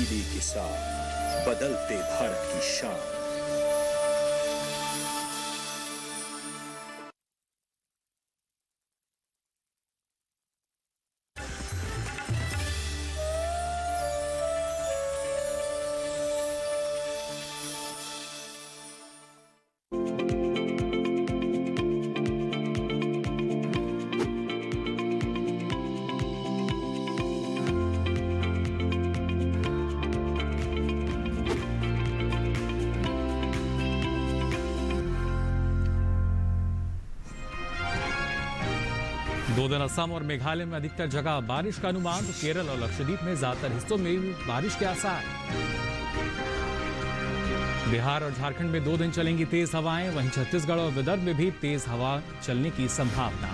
तब्दीली के साथ बदलते भारत की शान। दो दिन असम और मेघालय में अधिकतर जगह बारिश का अनुमान, तो केरल और लक्षद्वीप में ज्यादातर हिस्सों में बारिश के आसार। बिहार और झारखंड में 2 दिन चलेंगी तेज हवाएं, वहीं छत्तीसगढ़ और विदर्भ में भी तेज हवा चलने की संभावना।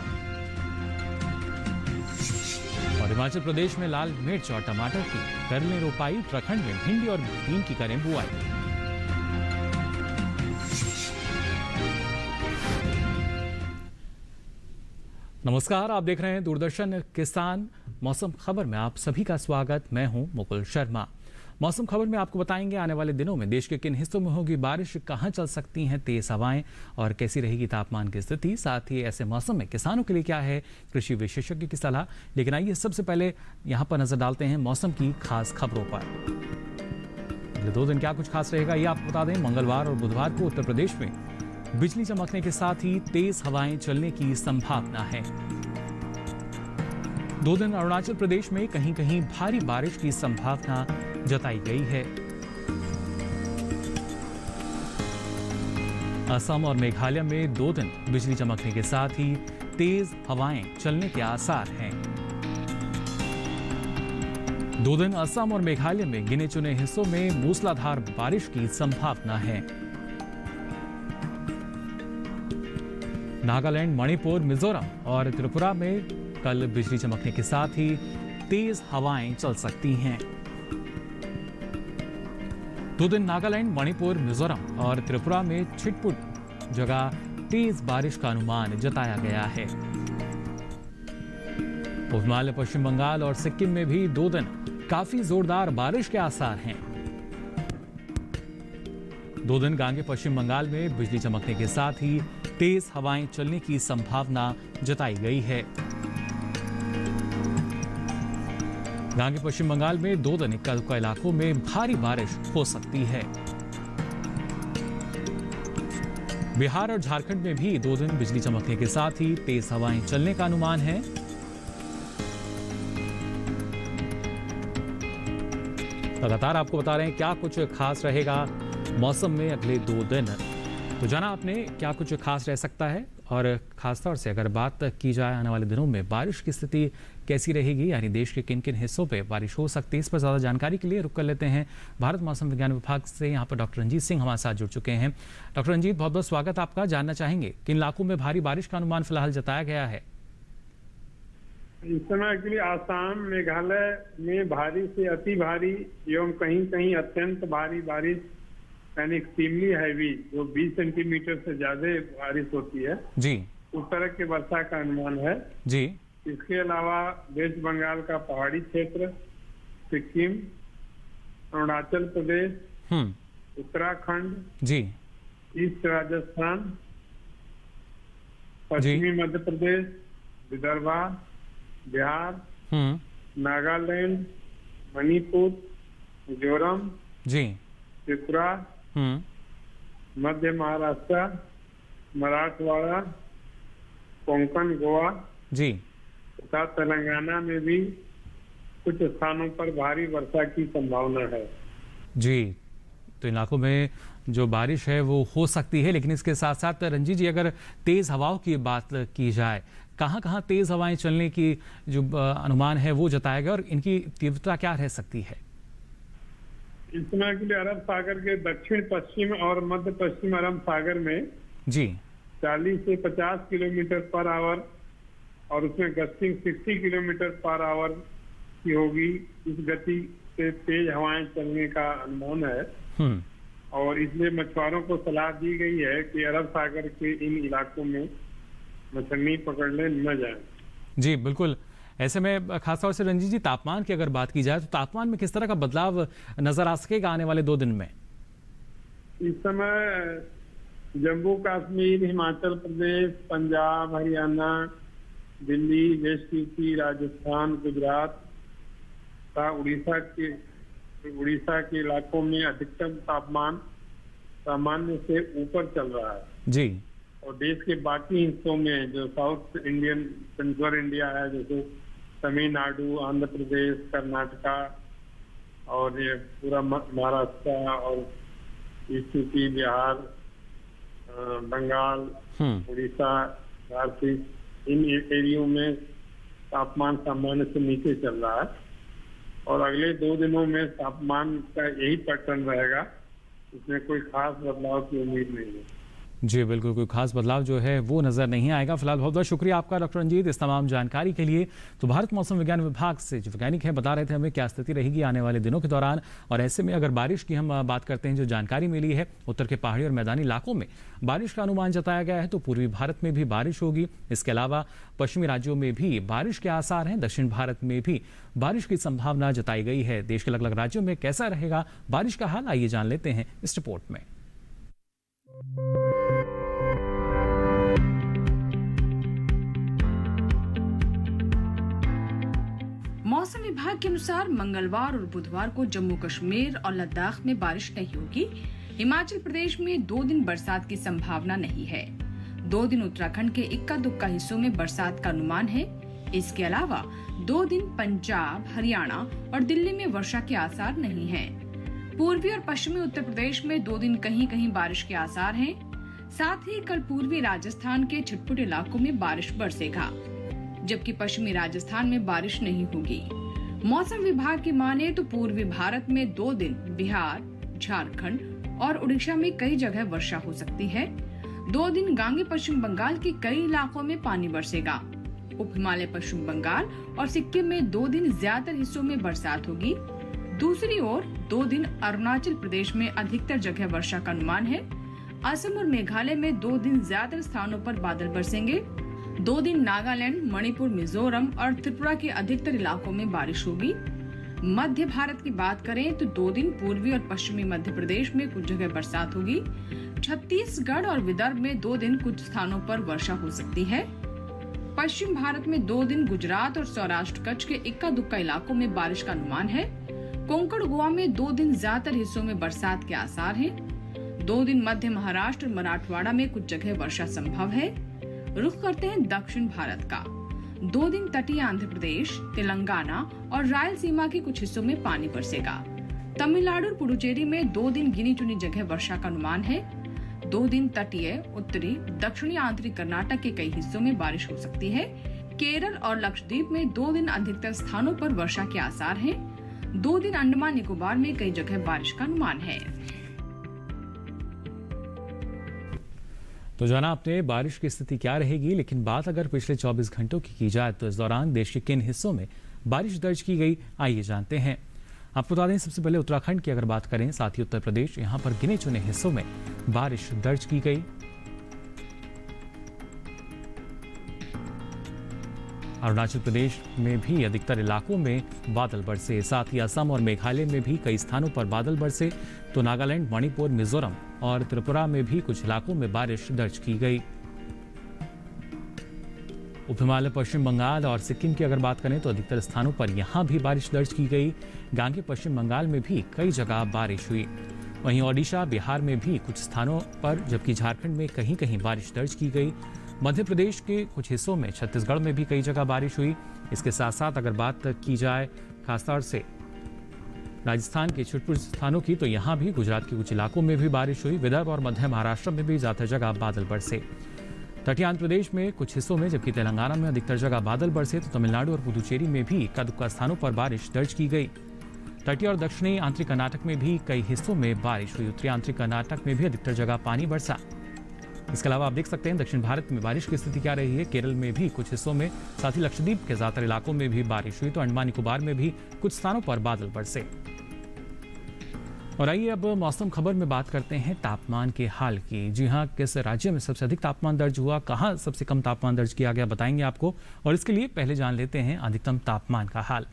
और हिमाचल प्रदेश में लाल मिर्च और टमाटर की कर लें रोपाई, उत्तराखंड में भिंडी और बीन की करें बुआई। नमस्कार, आप देख रहे हैं दूरदर्शन किसान। मौसम खबर में आप सभी का स्वागत। मैं हूं मुकुल शर्मा। मौसम खबर में आपको बताएंगे आने वाले दिनों में देश के किन हिस्सों में होगी बारिश, कहां चल सकती हैं तेज हवाएं और कैसी रहेगी तापमान की स्थिति। साथ ही ऐसे मौसम में किसानों के लिए क्या है कृषि विशेषज्ञ की सलाह। लेकिन आइए सबसे पहले यहां पर नजर डालते हैं मौसम की खास खबरों पर। अगले 2 दिन क्या कुछ खास रहेगा ये आपको बता दें। मंगलवार और बुधवार को उत्तर प्रदेश में बिजली चमकने के साथ ही तेज हवाएं चलने की संभावना है। 2 दिन अरुणाचल प्रदेश में कहीं कहीं भारी बारिश की संभावना जताई गई है। असम और मेघालय में 2 दिन बिजली चमकने के साथ ही तेज हवाएं चलने के आसार हैं। 2 दिन असम और मेघालय में गिने चुने हिस्सों में मूसलाधार बारिश की संभावना है। नागालैंड, मणिपुर, मिजोरम और त्रिपुरा में कल बिजली चमकने के साथ ही तेज हवाएं चल सकती हैं। 2 दिन नागालैंड, मणिपुर, मिजोरम और त्रिपुरा में छिटपुट जगह तेज बारिश का अनुमान जताया गया है। हिमालय, पश्चिम बंगाल और सिक्किम में भी 2 दिन काफी जोरदार बारिश के आसार हैं। 2 दिन गांगे, पश्चिम बंगाल में बिजली चमकने के साथ ही तेज हवाएं चलने की संभावना जताई गई है। गांगे, पश्चिम बंगाल में 2 दिन कई इलाकों में भारी बारिश हो सकती है। बिहार और झारखंड में भी 2 दिन बिजली चमकने के साथ ही तेज हवाएं चलने का अनुमान है। लगातार आपको बता रहे हैं क्या कुछ खास रहेगा मौसम में अगले 2 दिन। तो जाना आपने क्या कुछ खास रह सकता है। और खासतौर से अगर बात की जाए आने वाले दिनों में बारिश की स्थिति कैसी रहेगी, यानी देश के किन किन हिस्सों पे बारिश हो सकती है, इस पर ज़्यादा जानकारी के लिए रुक कर लेते हैं भारत मौसम विज्ञान विभाग से। यहाँ पर डॉक्टर रंजीत सिंह हमारे साथ जुड़ चुके हैं। डॉक्टर रंजीत, बहुत बहुत स्वागत आपका। जानना चाहेंगे किन इलाकों में भारी बारिश का अनुमान फिलहाल जताया गया है। इस समय एक्चुअली आसाम, मेघालय में भारी से अति भारी एवं कहीं कहीं अत्यंत भारी बारिश यानी एक्सट्रीमली हैवी जो 20 सेंटीमीटर से ज्यादा बारिश होती है जी, उस तरह की वर्षा का अनुमान है जी। इसके अलावा वेस्ट बंगाल का पहाड़ी क्षेत्र, सिक्किम, अरुणाचल प्रदेश, उत्तराखंड जी, ईस्ट राजस्थान, पश्चिमी मध्य प्रदेश, विदर्भ, बिहार, नागालैंड, मणिपुर, मिजोरम, जी, त्रिपुरा, मध्य महाराष्ट्र, मराठवाड़ा, कोंकण, गोवा जी, तथा तेलंगाना में भी कुछ स्थानों पर भारी वर्षा की संभावना है। जी, तो इलाकों में जो बारिश है वो हो सकती है। लेकिन इसके साथ साथ रंजीत जी, अगर तेज हवाओं की बात की जाए, कहाँ कहाँ तेज हवाएं चलने की जो अनुमान है वो जताया गया और इनकी तीव्रता क्या रह सकती है। इस समय के लिए अरब सागर के दक्षिण पश्चिम और मध्य पश्चिम अरब सागर में जी 40 से 50 किलोमीटर पर आवर और उसमें गस्टिंग 60 किलोमीटर पर आवर की होगी। इस गति से तेज हवाएं चलने का अनुमान है और इसलिए मछुआरों को सलाह दी गई है कि अरब सागर के इन इलाकों में मछली पकड़ने न जाए। जी बिल्कुल, ऐसे में खासतौर से रंजीत जी, तापमान की अगर बात की जाए तो तापमान में किस तरह का बदलाव नजर आ सकेगा आने वाले 2 दिन में? इस समय जम्मू कश्मीर, हिमाचल प्रदेश, पंजाब, हरियाणा, दिल्ली, वेस्ट यूपी, राजस्थान, गुजरात तथा उड़ीसा के इलाकों में अधिकतम तापमान सामान्य से ऊपर चल रहा है जी। और देश के बाकी हिस्सों में जो साउथ इंडियन सेंट्रल इंडिया है, जैसे तमिलनाडु, आंध्र प्रदेश, कर्नाटका और ये पूरा महाराष्ट्र और ईस्ट यूपी, बिहार, बंगाल, उड़ीसा, झारखंड, इन एरियो में तापमान सामान्य से नीचे चल रहा है और अगले 2 दिनों में तापमान का यही पैटर्न रहेगा। इसमें कोई खास बदलाव की उम्मीद नहीं है। जी बिल्कुल, कोई खास बदलाव जो है वो नजर नहीं आएगा। फिलहाल बहुत बहुत शुक्रिया आपका डॉक्टर रंजीत इस तमाम जानकारी के लिए। तो भारत मौसम विज्ञान विभाग से जो वैज्ञानिक है बता रहे थे हमें क्या स्थिति रहेगी आने वाले दिनों के दौरान। और ऐसे में अगर बारिश की हम बात करते हैं, जो जानकारी मिली है उत्तर के पहाड़ी और मैदानी इलाकों में बारिश का अनुमान जताया गया है, तो पूर्वी भारत में भी बारिश होगी। इसके अलावा पश्चिमी राज्यों में भी बारिश के आसार हैं, दक्षिण भारत में भी बारिश की संभावना जताई गई है। देश के अलग अलग राज्यों में कैसा रहेगा बारिश का हाल, आइए जान लेते हैं इस रिपोर्ट में। मौसम विभाग के अनुसार मंगलवार और बुधवार को जम्मू कश्मीर और लद्दाख में बारिश नहीं होगी। हिमाचल प्रदेश में 2 दिन बरसात की संभावना नहीं है। 2 दिन उत्तराखंड के इक्का दुक्का हिस्सों में बरसात का अनुमान है। इसके अलावा 2 दिन पंजाब, हरियाणा और दिल्ली में वर्षा के आसार नहीं हैं। पूर्वी और पश्चिमी उत्तर प्रदेश में 2 दिन कहीं कहीं बारिश के आसार हैं। साथ ही कल पूर्वी राजस्थान के छिटपुट इलाकों में बारिश बरसेगा, जबकि पश्चिमी राजस्थान में बारिश नहीं होगी। मौसम विभाग की माने तो पूर्वी भारत में 2 दिन बिहार, झारखंड और उड़ीसा में कई जगह वर्षा हो सकती है। 2 दिन गांगे पश्चिम बंगाल के कई इलाकों में पानी बरसेगा। उप हिमालय पश्चिम बंगाल और सिक्किम में 2 दिन ज्यादातर हिस्सों में बरसात होगी। दूसरी ओर 2 दिन अरुणाचल प्रदेश में अधिकतर जगह वर्षा का अनुमान है। असम और मेघालय में 2 दिन ज्यादातर स्थानों पर बादल बरसेंगे। 2 दिन नागालैंड, मणिपुर, मिजोरम और त्रिपुरा के अधिकतर इलाकों में बारिश होगी। मध्य भारत की बात करें तो 2 दिन पूर्वी और पश्चिमी मध्य प्रदेश में कुछ जगह बरसात होगी। छत्तीसगढ़ और विदर्भ में 2 दिन कुछ स्थानों पर वर्षा हो सकती है। पश्चिम भारत में 2 दिन गुजरात और सौराष्ट्र कच्छ के इक्का दुक्का इलाकों में बारिश का अनुमान है। कोंकण गोवा में 2 दिन ज्यादातर हिस्सों में बरसात के आसार हैं। 2 दिन मध्य महाराष्ट्र और मराठवाड़ा में कुछ जगह वर्षा संभव है। रुख करते हैं दक्षिण भारत का। 2 दिन तटीय आंध्र प्रदेश, तेलंगाना और रायलसीमा के कुछ हिस्सों में पानी बरसेगा। तमिलनाडु और पुडुचेरी में 2 दिन गिनी चुनी जगह वर्षा का अनुमान है। 2 दिन तटीय, उत्तरी, दक्षिणी आंतरिक कर्नाटक के कई हिस्सों में बारिश हो सकती है। केरल और लक्षद्वीप में 2 दिन अधिकतर स्थानों पर वर्षा के आसार हैं। 2 दिन अंडमान निकोबार में कई जगह बारिश का अनुमान है। तो जाना आपने बारिश की स्थिति क्या रहेगी, लेकिन बात अगर पिछले 24 घंटों की जाए तो इस दौरान देश के किन हिस्सों में बारिश दर्ज की गई, आइए जानते हैं। आपको बता दें सबसे पहले उत्तराखंड की अगर बात करें, साथ ही उत्तर प्रदेश, यहां पर गिने चुने हिस्सों में बारिश दर्ज की गई। अरुणाचल प्रदेश में भी अधिकतर इलाकों में बादल बरसे। साथ ही असम और मेघालय में भी कई स्थानों पर बादल बरसे। तो नागालैंड, मणिपुर, मिजोरम और त्रिपुरा में भी कुछ इलाकों में बारिश दर्ज की गई। उप हिमालय पश्चिम बंगाल और सिक्किम की अगर बात करें तो अधिकतर स्थानों पर यहां भी बारिश दर्ज की गई। गांगे पश्चिम बंगाल में भी कई जगह बारिश हुई। वहीं ओडिशा, बिहार में भी कुछ स्थानों पर, जबकि झारखंड में कहीं कहीं बारिश दर्ज की गई। मध्य प्रदेश के कुछ हिस्सों में, छत्तीसगढ़ में भी कई जगह बारिश हुई। इसके साथ साथ अगर बात की जाए खासतौर से राजस्थान के छिटपुट स्थानों की, तो यहाँ भी गुजरात के कुछ इलाकों में भी बारिश हुई। विदर्भ और मध्य महाराष्ट्र में भी ज्यादा जगह बादल बरसे। तटीय आंध्र प्रदेश में कुछ हिस्सों में, जबकि तेलंगाना में अधिकतर जगह बादल बरसे। तो तमिलनाडु और पुदुचेरी में भी इक्का दुक्का स्थानों पर बारिश दर्ज की गई। तटीय और दक्षिणी आंतरिक कर्नाटक में भी कई हिस्सों में बारिश हुई। उत्तरी आंतरिक कर्नाटक में भी अधिकतर जगह पानी बरसा। इसके अलावा आप देख सकते हैं दक्षिण भारत में बारिश की स्थिति क्या रही है। केरल में भी कुछ हिस्सों में, साथ ही लक्षद्वीप के ज्यादातर इलाकों में भी बारिश हुई। तो अंडमान निकोबार में भी कुछ स्थानों पर बादल बरसे। और आइए अब मौसम खबर में बात करते हैं तापमान के हाल की। जी हाँ, किस राज्य में सबसे अधिक तापमान दर्ज हुआ, कहाँ सबसे कम तापमान दर्ज किया गया, बताएंगे आपको। और इसके लिए पहले जान लेते हैं अधिकतम तापमान का हाल।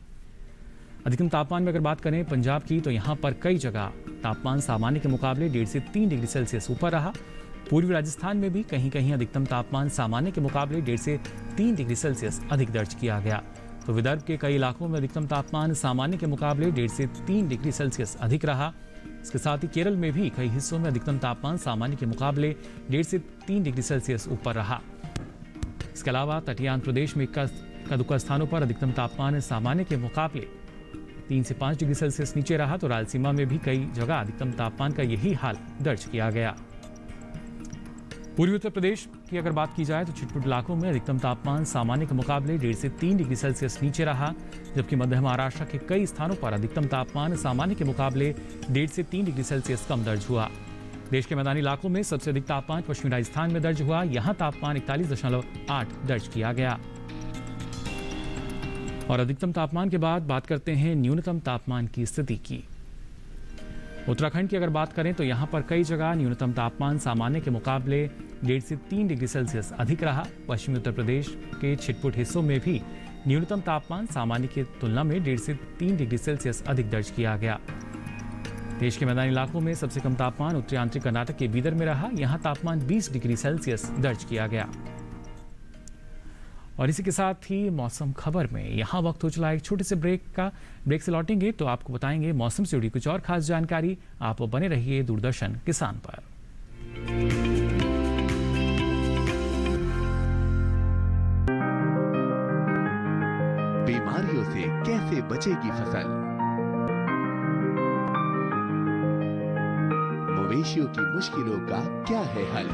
अधिकतम तापमान में अगर बात करें पंजाब की, तो यहाँ पर कई जगह तापमान सामान्य के मुकाबले 1.5 से 3 डिग्री सेल्सियस ऊपर रहा। पूर्वी राजस्थान में भी कहीं कहीं अधिकतम तापमान सामान्य के मुकाबले 1.5 से 3 डिग्री सेल्सियस अधिक दर्ज किया गया। तो विदर्भ के कई इलाकों में अधिकतम तापमान सामान्य के मुकाबले 1.5 से 3 डिग्री सेल्सियस अधिक रहा। इसके साथ ही केरल में भी कई हिस्सों में अधिकतम तापमान सामान्य के मुकाबले 1.5 से 3 डिग्री सेल्सियस ऊपर रहा। इसके अलावा तटीय आंध्र प्रदेश में कई स्थानों पर अधिकतम तापमान सामान्य के मुकाबले 3 से 5 डिग्री सेल्सियस नीचे रहा। तो रायलसीमा में भी कई जगह अधिकतम तापमान का यही हाल दर्ज किया गया। पूर्वी उत्तर प्रदेश की अगर बात की जाए तो छिटपुट इलाकों में अधिकतम तापमान सामान्य के मुकाबले 1.5 से 3 डिग्री सेल्सियस नीचे रहा, जबकि मध्य महाराष्ट्र के कई स्थानों पर अधिकतम तापमान सामान्य के मुकाबले 1.5 से 3 डिग्री सेल्सियस कम दर्ज हुआ। देश के मैदानी इलाकों में सबसे अधिक तापमान पश्चिमी राजस्थान में दर्ज हुआ। यहाँ तापमान 41.8 दर्ज किया गया। और अधिकतम तापमान के बाद बात करते हैं न्यूनतम तापमान की स्थिति की। उत्तराखंड की अगर बात करें तो यहाँ पर कई जगह न्यूनतम तापमान सामान्य के मुकाबले 1.5 से 3 डिग्री सेल्सियस अधिक रहा। पश्चिमी उत्तर प्रदेश के छिटपुट हिस्सों में भी न्यूनतम तापमान सामान्य की तुलना में 1.5 से 3 डिग्री सेल्सियस अधिक दर्ज किया गया। देश के मैदानी इलाकों में सबसे कम तापमान उत्तरी आंचलिक कर्नाटक के बीदर में रहा। यहाँ तापमान 20 डिग्री सेल्सियस दर्ज किया गया। और इसी के साथ ही मौसम खबर में यहाँ वक्त हो चला एक छोटे से ब्रेक से लौटेंगे तो आपको बताएंगे मौसम से जुड़ी कुछ और खास जानकारी। आप बने रहिए दूरदर्शन किसान पर। बीमारियों से कैसे बचेगी फसल, मवेशियों की मुश्किलों का क्या है हल,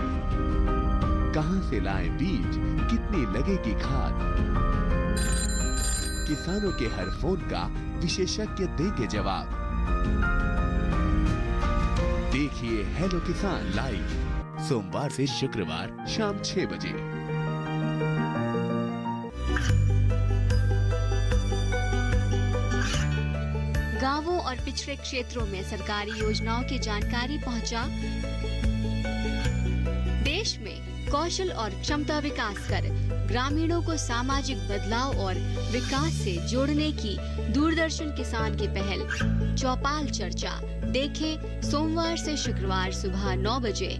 कहां से लाएं बीज, कितनी लगेगी खाद, किसानों के हर फोन का विशेषज्ञ देंगे जवाब। देखिए हेलो किसान लाइव सोमवार से शुक्रवार शाम 6 बजे। गांवों और पिछड़े क्षेत्रों में सरकारी योजनाओं की जानकारी पहुंचा। देश में कौशल और क्षमता विकास कर ग्रामीणों को सामाजिक बदलाव और विकास से जोड़ने की दूरदर्शन किसान की पहल चौपाल चर्चा देखें सोमवार से शुक्रवार सुबह 9 बजे।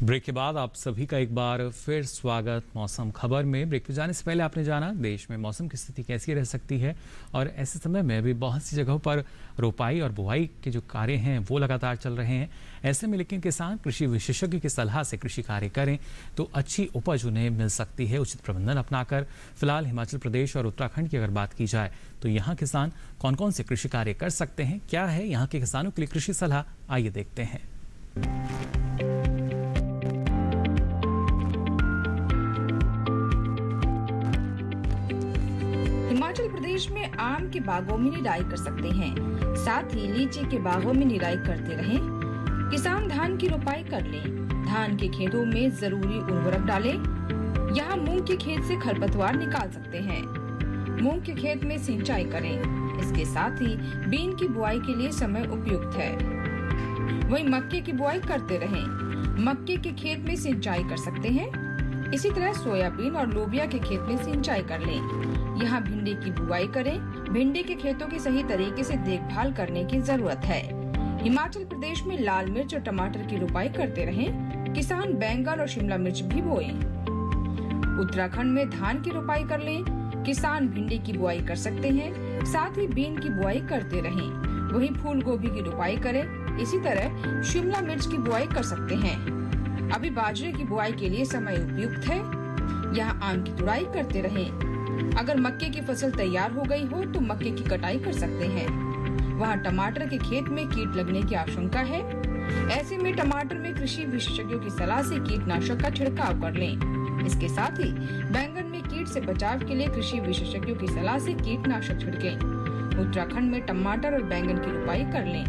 ब्रेक के बाद आप सभी का एक बार फिर स्वागत मौसम खबर में। ब्रेक पे जाने से पहले आपने जाना देश में मौसम की स्थिति कैसी रह सकती है, और ऐसे समय में भी बहुत सी जगहों पर रोपाई और बुआई के जो कार्य हैं वो लगातार चल रहे हैं। ऐसे में लेकिन किसान कृषि विशेषज्ञ की सलाह से कृषि कार्य करें तो अच्छी उपज उन्हें मिल सकती है, उचित प्रबंधन अपनाकर। फिलहाल हिमाचल प्रदेश और उत्तराखंड की अगर बात की जाए तो यहाँ किसान कौन कौन से कृषि कार्य कर सकते हैं, क्या है यहाँ के किसानों के लिए कृषि सलाह, आइए देखते हैं। हिमाचल प्रदेश में आम के बागों में निराई कर सकते हैं, साथ ही लीची के बागों में निराई करते रहें। किसान धान की रोपाई कर लें, धान के खेतों में जरूरी उर्वरक डालें। यहाँ मूंग के खेत से खरपतवार निकाल सकते हैं। मूंग के खेत में सिंचाई करें। इसके साथ ही बीन की बुआई के लिए समय उपयुक्त है। वहीं मक्के की बुआई करते रहें। मक्के के खेत में सिंचाई कर सकते हैं। इसी तरह सोयाबीन और लोबिया के खेत में सिंचाई कर लें। यहाँ भिंडी की बुआई करें। भिंडी के खेतों की सही तरीके से देखभाल करने की जरूरत है। हिमाचल प्रदेश में लाल मिर्च और टमाटर की रोपाई करते रहें। किसान बैंगन और शिमला मिर्च भी बोएं। उत्तराखंड में धान की रोपाई कर लें। किसान भिंडी की बुआई कर सकते हैं, साथ ही बीन की बुआई करते रहें। वहीं फूल गोभी की रोपाई करें। इसी तरह शिमला मिर्च की बुआई कर सकते हैं। अभी बाजरे की बुआई के लिए समय उपयुक्त है। यहाँ आम की तुड़ाई करते रहें। अगर मक्के की फसल तैयार हो गई हो तो मक्के की कटाई कर सकते हैं। वहाँ टमाटर के खेत में कीट लगने की आशंका है। ऐसे में टमाटर में कृषि विशेषज्ञों की सलाह से कीटनाशक का छिड़काव कर लें। इसके साथ ही बैंगन में कीट से बचाव के लिए कृषि विशेषज्ञों की सलाह से कीटनाशक छिड़कें। उत्तराखंड में टमाटर और बैंगन की रोपाई कर लें।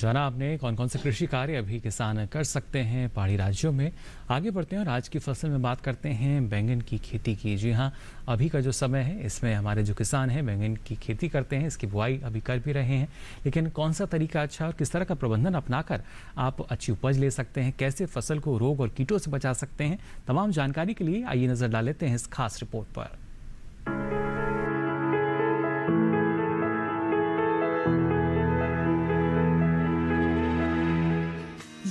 जाना आपने कौन कौन से कृषि कार्य अभी किसान कर सकते हैं पहाड़ी राज्यों में। आगे बढ़ते हैं और आज की फसल में बात करते हैं बैंगन की खेती की। जी हाँ, अभी का जो समय है इसमें हमारे जो किसान हैं बैंगन की खेती करते हैं, इसकी बुआई अभी कर भी रहे हैं। लेकिन कौन सा तरीका अच्छा और किस तरह का प्रबंधन अपनाकर आप अच्छी उपज ले सकते हैं, कैसे फसल को रोग और कीटों से बचा सकते हैं, तमाम जानकारी के लिए आइए नजर डाल लेते हैं इस खास रिपोर्ट पर।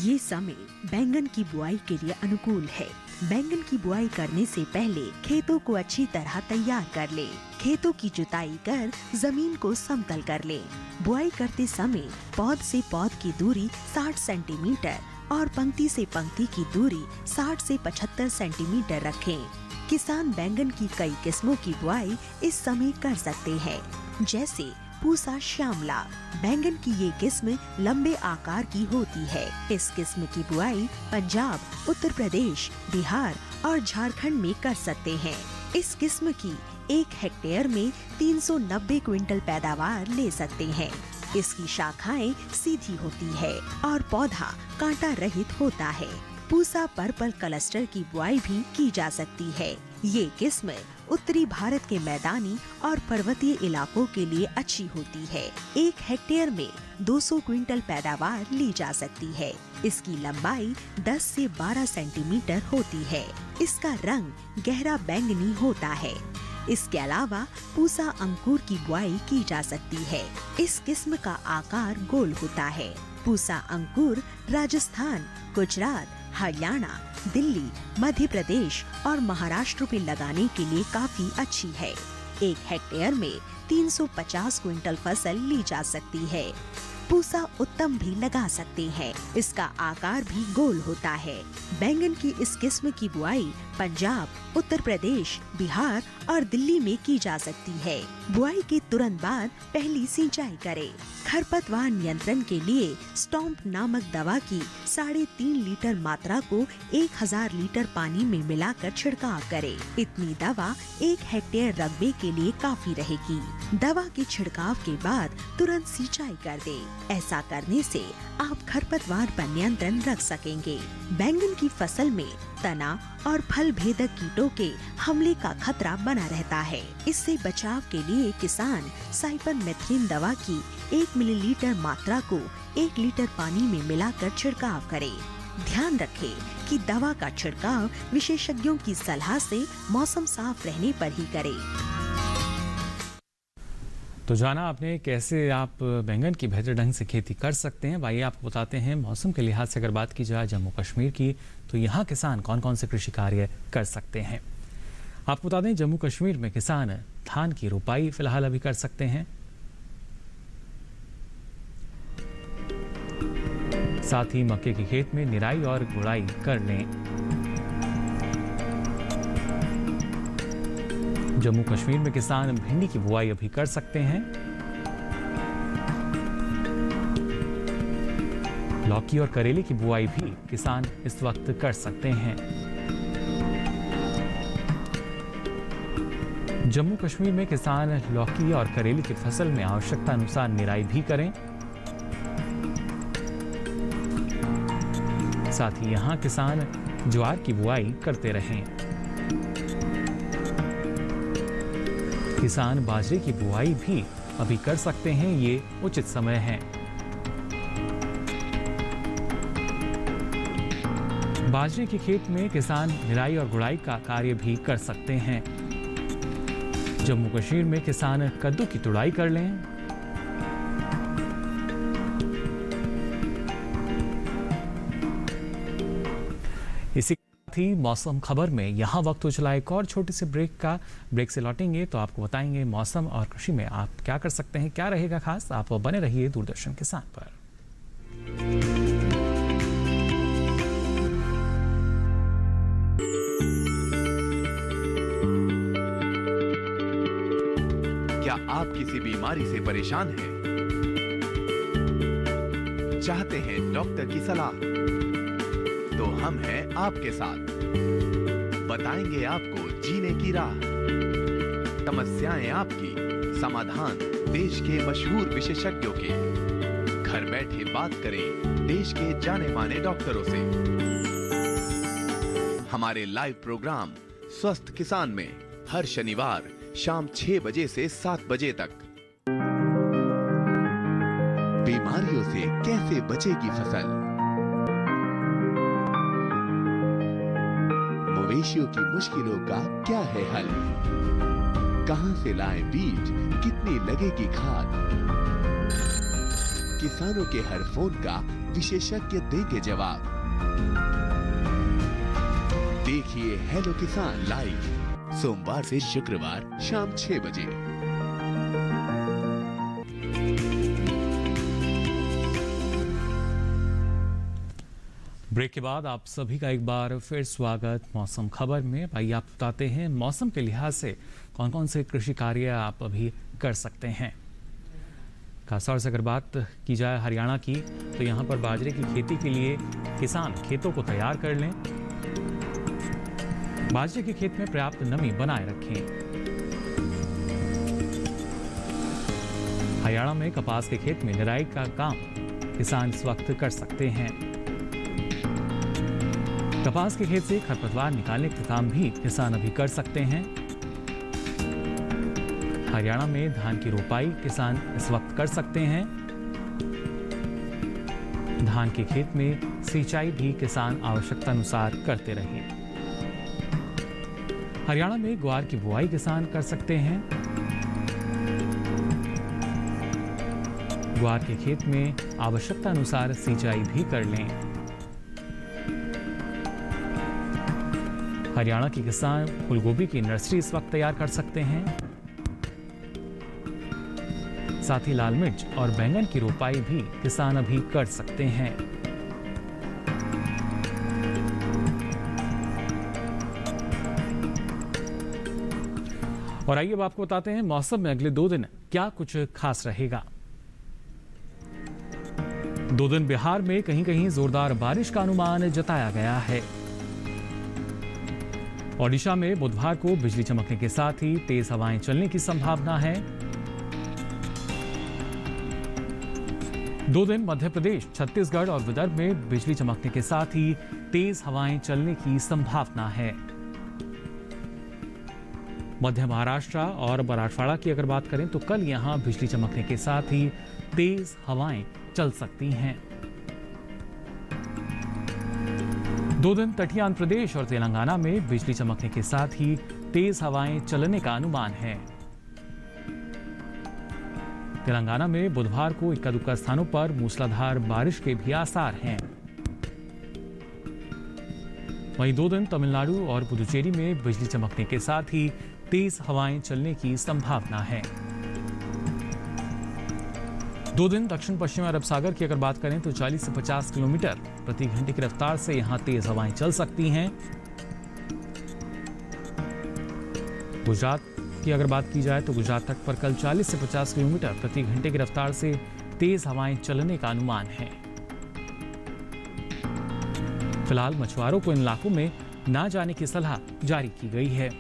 ये समय बैंगन की बुआई के लिए अनुकूल है। बैंगन की बुआई करने से पहले खेतों को अच्छी तरह तैयार कर ले। खेतों की जुताई कर जमीन को समतल कर ले। बुआई करते समय पौध से पौध की दूरी 60 सेंटीमीटर और पंक्ति से पंक्ति की दूरी 60 से 75 सेंटीमीटर रखें। किसान बैंगन की कई किस्मों की बुआई इस समय कर सकते हैं, जैसे पूसा श्यामला। बैंगन की ये किस्म लंबे आकार की होती है। इस किस्म की बुआई पंजाब, उत्तर प्रदेश, बिहार और झारखंड में कर सकते हैं। इस किस्म की 1 हेक्टेयर में 390 क्विंटल पैदावार ले सकते हैं। इसकी शाखाएं सीधी होती है और पौधा कांटा रहित होता है। पूसा पर्पल क्लस्टर की बुआई भी की जा सकती है। ये किस्म उत्तरी भारत के मैदानी और पर्वतीय इलाकों के लिए अच्छी होती है। 1 हेक्टेयर में 200 क्विंटल पैदावार ली जा सकती है। इसकी लंबाई 10 से 12 सेंटीमीटर होती है। इसका रंग गहरा बैंगनी होता है। इसके अलावा पूसा अंकुर की बुआई की जा सकती है। इस किस्म का आकार गोल होता है। पूसा अंकुर राजस्थान, गुजरात, हरियाणा, दिल्ली, मध्य प्रदेश और महाराष्ट्र में लगाने के लिए काफी अच्छी है। 1 हेक्टेयर में 350 क्विंटल फसल ली जा सकती है। पूसा उत्तम भी लगा सकते हैं। इसका आकार भी गोल होता है। बैंगन की इस किस्म की बुआई पंजाब, उत्तर प्रदेश, बिहार और दिल्ली में की जा सकती है। बुआई के तुरंत बाद पहली सिंचाई करें। खरपतवार नियंत्रण के लिए स्टॉम्प नामक दवा की 3.5 लीटर मात्रा को 1000 लीटर पानी में मिलाकर छिड़काव करें। इतनी दवा 1 हेक्टेयर रकबे के लिए काफी रहेगी। दवा के छिड़काव के बाद तुरंत सिंचाई कर दें। ऐसा करने से आप खरपतवार पर नियंत्रण रख सकेंगे। बैंगन की फसल में तना और फल भेदक कीटों के हमले का खतरा बना रहता है। इससे बचाव के लिए किसान साइपरमेथ्रिन दवा की 1 मिलीलीटर मात्रा को 1 लीटर पानी में मिलाकर छिड़काव करे। ध्यान रखें कि दवा का छिड़काव विशेषज्ञों की सलाह से मौसम साफ रहने पर ही करें। तो जाना आपने कैसे आप बैंगन की बेहतर ढंग से खेती कर सकते हैं। आइए आपको बताते हैं मौसम के लिहाज से अगर बात की जाए जम्मू कश्मीर की, तो यहाँ किसान कौन कौन से कृषि कार्य कर सकते हैं। आपको बता दें जम्मू कश्मीर में किसान धान की रोपाई फिलहाल अभी कर सकते हैं। साथ ही मक्के के खेत में निराई और गुड़ाई कर लें। जम्मू कश्मीर में किसान भिंडी की बुआई अभी कर सकते हैं। लौकी और करेले की बुआई भी किसान इस वक्त कर सकते हैं। जम्मू कश्मीर में किसान लौकी और करेले की फसल में आवश्यकता अनुसार निराई भी करें। साथ ही यहां किसान ज्वार की बुआई करते रहें। किसान बाजरे की बुआई भी अभी कर सकते हैं, ये उचित समय है। बाजरे के खेत में किसान निराई और गुड़ाई का कार्य भी कर सकते हैं। जम्मू कश्मीर में किसान कद्दू की तुड़ाई कर लें। इसी ही मौसम खबर में यहाँ वक्त हो चला एक और छोटे से ब्रेक से लौटेंगे तो आपको बताएंगे मौसम और कृषि में आप क्या कर सकते हैं, क्या रहेगा खास। आप बने रहिए दूरदर्शन किसान पर। क्या आप किसी बीमारी से परेशान हैं? चाहते हैं डॉक्टर की सलाह? तो हम हैं आपके साथ, बताएंगे आपको जीने की राह। समस्याएं आपकी, समाधान देश के मशहूर विशेषज्ञों के। घर बैठे बात करें देश के जाने माने डॉक्टरों से। हमारे लाइव प्रोग्राम स्वस्थ किसान में हर शनिवार शाम 6 बजे से 7 बजे तक। बीमारियों से कैसे बचेगी फसल, मवेशियों की मुश्किलों का क्या है हल, कहां से लाएं बीज, कितनी लगेगी खाद, किसानों के हर फोन का विशेषज्ञ देंगे जवाब। देखिए हेलो किसान लाइव सोमवार से शुक्रवार शाम 6 बजे। ब्रेक के बाद आप सभी का एक बार फिर स्वागत मौसम खबर में। भाई आप बताते हैं मौसम के लिहाज से कौन कौन से कृषि कार्य आप अभी कर सकते हैं। खासतौर से अगर बात की जाए हरियाणा की, तो यहाँ पर बाजरे की खेती के लिए किसान खेतों को तैयार कर लें। बाजरे के खेत में पर्याप्त नमी बनाए रखें। हरियाणा में कपास के खेत में निराई का काम किसान इस वक्त कर सकते हैं। कपास के खेत से खरपतवार निकालने का काम भी किसान अभी कर सकते हैं। हरियाणा में धान की रोपाई किसान इस वक्त कर सकते हैं। धान के खेत में सिंचाई भी किसान आवश्यकता अनुसार करते रहें। हरियाणा में ग्वार की बुआई किसान कर सकते हैं। ग्वार के खेत में आवश्यकता अनुसार सिंचाई भी कर लें। हरियाणा के किसान फूलगोभी की नर्सरी इस वक्त तैयार कर सकते हैं। साथ ही लाल मिर्च और बैंगन की रोपाई भी किसान अभी कर सकते हैं। और आइए अब आपको बताते हैं मौसम में अगले 2 दिन क्या कुछ खास रहेगा। 2 दिन बिहार में कहीं कहीं जोरदार बारिश का अनुमान जताया गया है। ओडिशा में बुधवार को बिजली चमकने के साथ ही तेज हवाएं चलने की संभावना है। 2 दिन मध्य प्रदेश, छत्तीसगढ़ और विदर्भ में बिजली चमकने के साथ ही तेज हवाएं चलने की संभावना है। मध्य महाराष्ट्र और मराठवाड़ा की अगर बात करें तो कल यहां बिजली चमकने के साथ ही तेज हवाएं चल सकती हैं। 2 दिन तटीय आंध्र प्रदेश और तेलंगाना में बिजली चमकने के साथ ही तेज हवाएं चलने का अनुमान है। तेलंगाना में बुधवार को इक्का दुक्का स्थानों पर मूसलाधार बारिश के भी आसार हैं। वहीं 2 दिन तमिलनाडु और पुदुचेरी में बिजली चमकने के साथ ही तेज हवाएं चलने की संभावना है। 2 दिन दक्षिण पश्चिम अरब सागर की अगर बात करें तो 40 से 50 किलोमीटर प्रति घंटे की रफ्तार से यहां तेज हवाएं चल सकती हैं। गुजरात की अगर बात की जाए तो गुजरात तट पर कल 40 से 50 किलोमीटर प्रति घंटे की रफ्तार से तेज हवाएं चलने का अनुमान है। फिलहाल मछुआरों को इन इलाकों में ना जाने की सलाह जारी की गई है।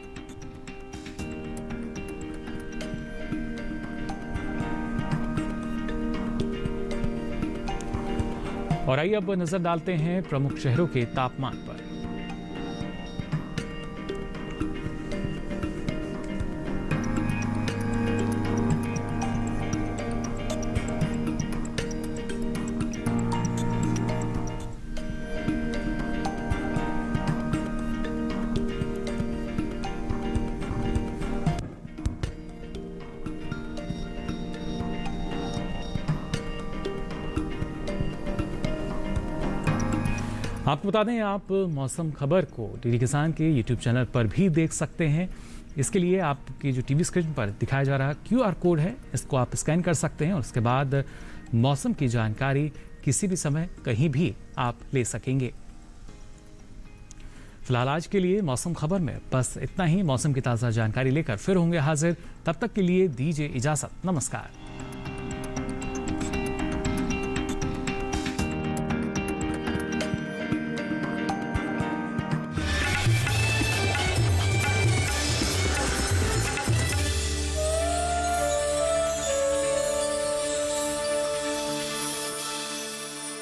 और आइए अब नजर डालते हैं प्रमुख शहरों के तापमान पर। आपको बता दें आप मौसम खबर को डीडी किसान के यूट्यूब चैनल पर भी देख सकते हैं। इसके लिए आपकी जो टीवी स्क्रीन पर दिखाया जा रहा QR कोड है, इसको आप स्कैन कर सकते हैं और उसके बाद मौसम की जानकारी किसी भी समय कहीं भी आप ले सकेंगे। फिलहाल आज के लिए मौसम खबर में बस इतना ही। मौसम की ताज़ा जानकारी लेकर फिर होंगे हाजिर, तब तक के लिए दीजिए इजाज़त। नमस्कार।